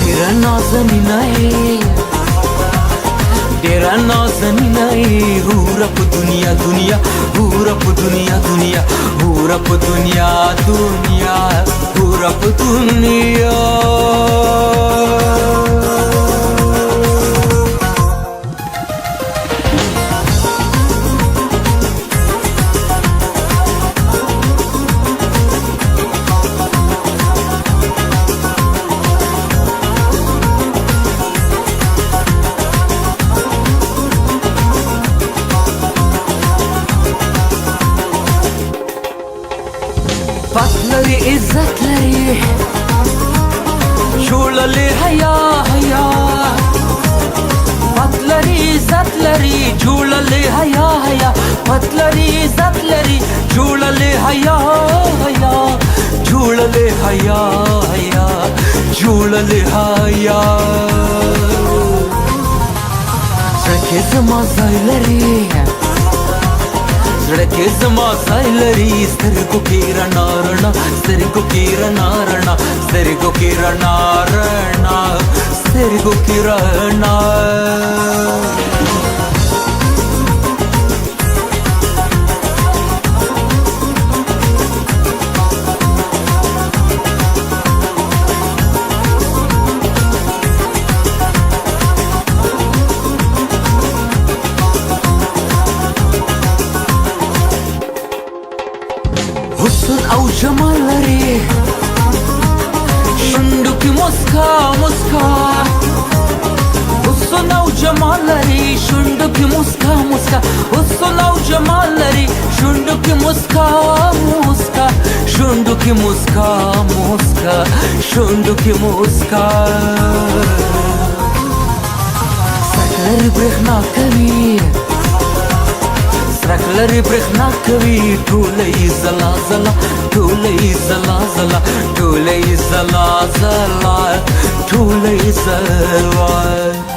तेरा नाज़नीन तेरा नाज़नीन हुरप दुनिया दुनिया हुरप दुनिया दुनिया हुरप दुनिया दुनिया हुरप दुनिया पतलरी इज्जत लरी झूलले हया हया पतलरी इज्जत लरी झूलले हया हया पतलरी इज्जत लरी झूलले हया हया झूलले हया हया झूलले हया सके जमा जाइलरी लड़के जमा साइलरी सिर को कीरा नारणा सिर को कीरा नारणा सिर को कीरा नारणा सिर को कीरा हुस्न औ जमाल लरी शुंडू की मुस्का मुस्का हुस्न औ जमाल लरी शुंडू की मुस्का मुस्का हुस्न औ जमाल लरी शुंडू की मुस्का मुस्का शुंडू की मुस्का मुस्का शुंडू की मुस्का सकलर ब्रेखना कवी Rakleri brechna kavi tulei zala zala tulei zala zala tulei zala zala tulei zala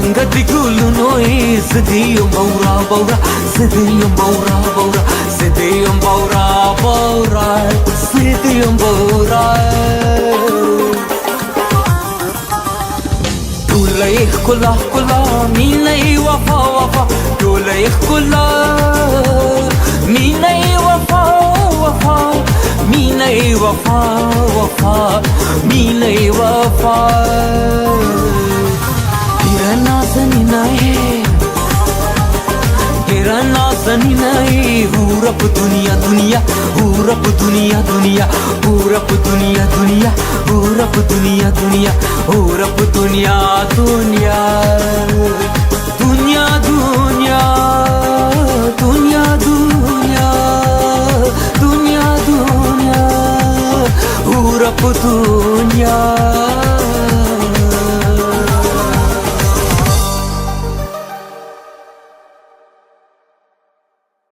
Sangati kulu noi sidiyum baura baura sidiyum baura baura sidiyum baura baura sidiyum baura Tulayh kula kula minay wafa wafa Tulayh kula minay wafa wafa minay wafa wafa minay wafa तेरा नाज़नीन तेरा नाज़नीन हुरप दुनिया दुनिया हुरप दुनिया दुनिया हुरप दुनिया दुनिया हुरप दुनिया दुनिया हुरप दुनिया दुनिया दुनिया दुनिया दुनिया दुनिया दुनिया दुनिया हुरप दुनिया